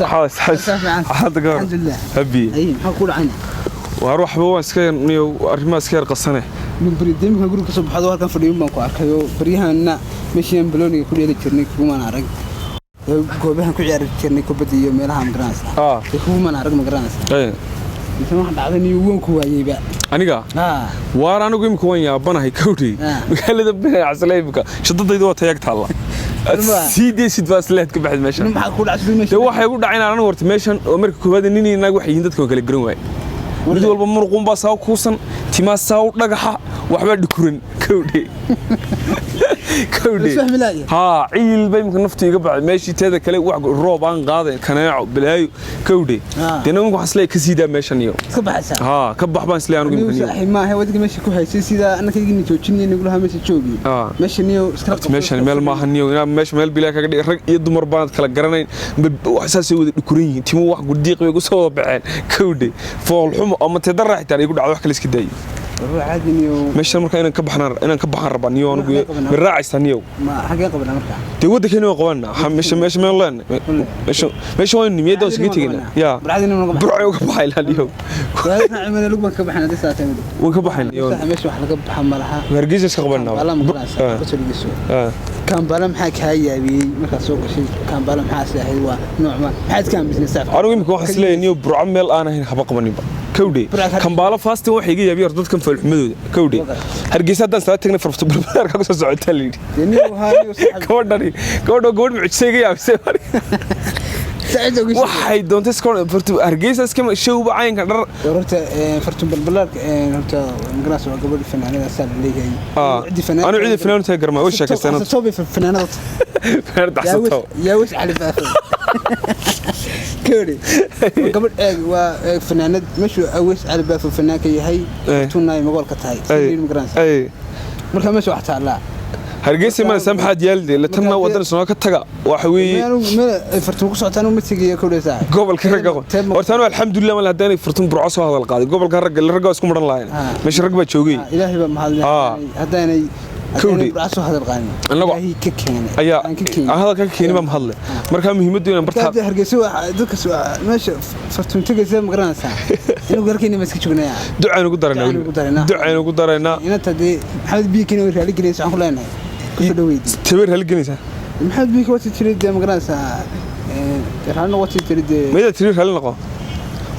حاس حاد قار الحمد لله هبي اي maxaa ku dhacayna واروح بو اسكير نيو arrimaha iska yar qasane min bariidimka guriga kasoo baxdo halkan fadhiyo baan ku arkayo bariyahana meeshaan balooniga ku dheeli jirnay kumaan arag goobahan ku ciyaari jirnay kubadda iyo meelaha madrasa kumaan arag madrasa inta wax dhacday niyo waan ku waayayba aniga waar anigu imka waan yaabanahay kawdii magaalada Beecasleybka shadadaydu waa tayag taala sideesid baasleed ka baxid meeshan maxaa ku dhacay meeshan waxay ugu dhacayna anigu horta meeshan oo markii koobaad nin inaag wax yihiin dadka kala garan waay mid walba muruqun baa saaw kuusan timaa saaw dhagaxa waxba dhikurin kawdii ها عيل بيمكن نفتي قبل ماشي تهذا كله واحد روبان قاضي كناع بلاي كودي تنام وحصلي كسيدا ماشان يوم ها كبح بان سلي أنا قلت ما هي ودك ماشي كويس سيدا أنا كيجي نتوجني نقولها ماشي تشوبي ماشي نيو ماشي مال ما هنيو ماشي مال بلاك كده يد مربان كلا قرنين وحساس يود الكوري تيمو واحد قديق ويقول سوا بعين كودي فالحم أما تدرع تاني يقول عواك كل سكداي عادي نيو ماشي مركا إن كبحنا ربنا نيو أنا قوي بالراعي سنيو ما حاجة قبل مركا تودك هنا قوانا ماشي ما الله ماشي وين ميدا وسكتي هنا يا برعي وكبحي اليوم من لقمة كبحنا دي ساعتين وكبحنا يوم ماشي واحد كبح ملها هرجيز قبلنا كان بالهم حاك هاي أبي مركا سوق شيء كان بالهم حاسة هو نوع ما حد كان بزنس أنا ويمكن واحد لي نيو برعمل أنا هنا حبق مني كودي كان بالا فاست واحد يجي يبي يرد كم في الحمد كودي هرجيز هذا ساعتين فرفت بالبلار كم ساعة تلي كودو قول معتسيجي يا بسياري waxay doonto iskoon fartu hargeysa iska show bacaan ka dhar warta fartu balbalaar horta magaraas waa gabadh fanaanada sal leeyahay cidi fanaanada ana cidi fanaanada garma oo sheekaysan soo bi fanaanada farda xasato yaa wis cali baaf كوري قبل وفنانات مش أويس على بافو فنان كيهاي تونا مقول كتاي سيرين مقرانس مركب مش واحد على هرجيسي ما سامحة ديالدي لتنا ودنا سنوات كتجا وحوي ما فرتون قصتان ومتجي كل ساعة قبل كرجع ورتنا الحمد لله ما هداني فرتون برعص هذا القاضي قبل كرجع اسكم مرن لاين مش رقبة شوقي إلهي بمحل هداني كودي برعص هذا القاضي هي ككين أيا هذا ككين ما محله مركب مهم دينا برتها هرجيسوا ذوك سوا ماشي فرتون تجي زي مقران ساعة إنه قال كيني مسك شغلنا دعاء نقول درنا إن تدي حد بيكين ورجالي جلس عن خلنا تبر هالجنسة محد بيك وقت تريد مقرانسة رحنا وقت تريد ماذا تريد هالنقطة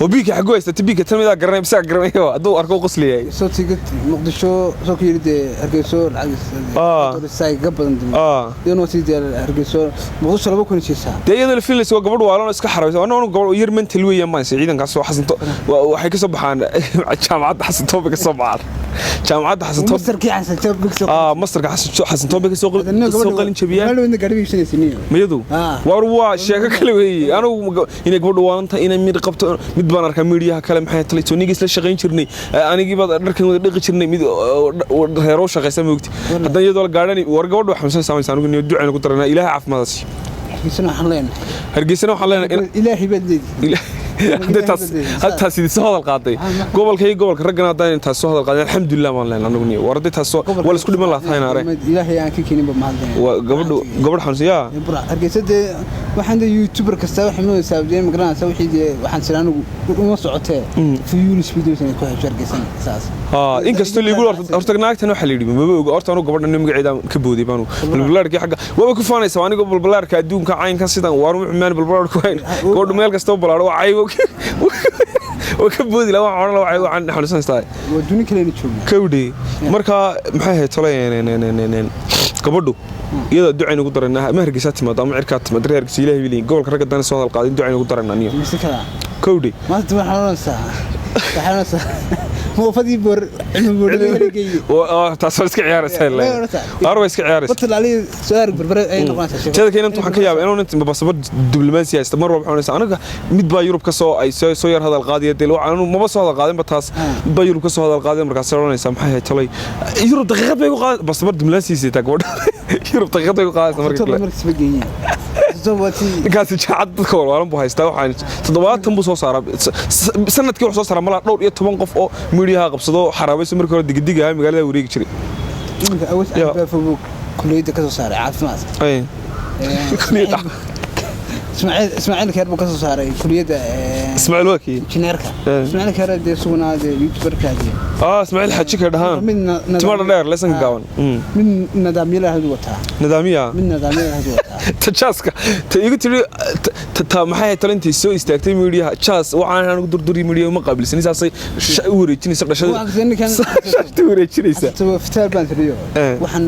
وبيك حقوي تبيك تلمي ذا قرني بس قرني هو أدو أركو قصلي صوتي قلت مقدشو صوت يريد أركيسو العكس الساي قبل يوم وقت يريد أركيسو مقدشو لبوك نشيء ساعة ده يدا الفيلم سوى قبل وعلى ناس كحرة أنا قبل يرمن تلوي يمان سعيدا قصوا حسن وحكي صبحان جامعات حسن توبك الصباح جامعات حسن توبك مصر كي حسن توبك مصر حسن توبك سوق اللي شبيه قالوا إنك قريب سنة سنين ما يدو واروا شيء كله أنا هنا قبل وانت هنا مير قبت بان arka media kale maxay telefooniga isla shaqeyn jirnay anigii baad dharkan wada dhaqi jirnay mid heero shaqeysan moogti hadan iyadoo la gaadhani war gabadh wax xamsan saamaysay anigu niyo ducayna ku daranaa ilaahay caafimaad si hargeysana waxaan leenahay ilaahay badleed هذا سيد سهاد القاضي قبل رجعنا داين تاسو هذا القاضي الحمد لله ما لنا نقولني وردي تاسو ولا سكول ما لا ثاينا رأي إلهي أنا كيني بمعلم قبل حمسية أرجعت وحنا يوتيوبر كستوى حمود سابدين مقرنا سوي حيد وحنا سلانو ومصعته في يونس فيديو سنة كويس أرجعت أساس إنك استولي يقول أرتقناك تنو حليلي ما أرتقنا قبل إنه مقعد كبودي بانو بالبلاد كي حاجة وبكفاني سواني قبل بالبلاد كدوم كعين كسيدان وارو عمان بالبلاد كوين قبل ميل كستوى بالبلاد وعيو وكبودي لو عيو عن حلسان ستاي ودوني كلين تشوف كودي مركا محيه طلعين قبضوا iyada ducayna ugu daranaa ma hargeysa timaado ama cirka timaado hargeysa ilaahay wili gobolka rag dana soo halqaadin ducayna ugu daranaa niyo kowdi ma waxaan موفدي بور taasoo iska ciyaaraysaa arwa iska ciyaaraysaa batal ali soo barbar ay noqonaysaa jeeda keenan waxaan ka yaabaa inuu inta basaba diblomaasi haysta mar walba waxaan anaga mid baa Yurub ka soo ay soo yar hadal qaadiyay waxaan ma soo hadal qaadin ba taas mid baa Yurub ka soo hadal qaadin markaas oranaysa maxay hay talay Yurub daqiiqad bay ku qaad basaba diblomaasi siita gabadha Yurub daqiiqad bay ku qaadaysaa markii ninkaas jaacad dadka walaalan buu haystaa waxaan 70 buu soo saaray sanadkii wuxuu soo saaray malaa dhowr iyo 10 qof oo media qabsado xaraabayso markii hore digdiga magaalada wareegi jiray ninka awas aan baa fog kulliyada ka soo saaray caafimaad اسماعيل كهرب كسو ساري كلية اسماعيل واكي انجينيركا اسماعيل كهرب دي سونا دي يوتيوبر كادي اسماعيل حاجي كدهان تمر دheer lesson gaaban من نظامية هذا وتا nidaamiya من نظامية هذا وتا tajaaska ta igu tiri ta maxay talantii soo istaagtay media jaas waxaan anigu durduri media ma qaabilsan isaasay u wareejinaysa dhashada u wareejinaysa فتال بان تريو waxaan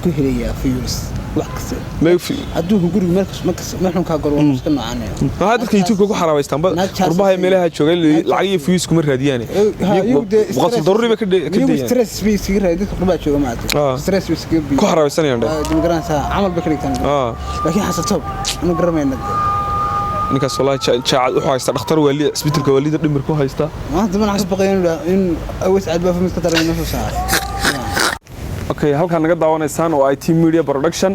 ku helayaa fiyus wax kasta ma fi hadduu guriga meel xun ka galo iska noocane waxa dadka YouTube ku xarabaystaan qurbaha meelaha joogay lacag iyo fiyus kuma raadiyaan waqti daruri ba ka dhigay stress bi siga raadid qurbaha jooga maanta stress bi siga ku xarabaysanayaan dimgaraansa amal ba ka dhigtaan laakiin xasato anu garamayna ninkaas walaal jaacad wuxuu haysta dhakhtar wali isbitaalka walida dhimir ku haysta maanta man xasab baqayeen in awas aad baa fahmid ka dareemay soo saar okay halka naga daawanaysaan oo IT Media Production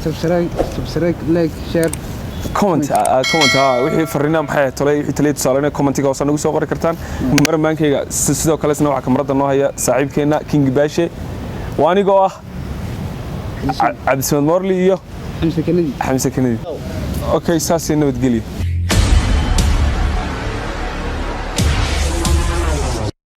subscribe like share comment wixii fariina maxay tolay wixii taliye tusaalena commentiga hoos nagu soo qori kartaan marmaankayga sidoo kale isna waxa kamarada noo haya saaxiibkeena King Baashe waanigoo ah Abdismaan Morli iyo Xamse Kennedy okay saasi nabadgelyo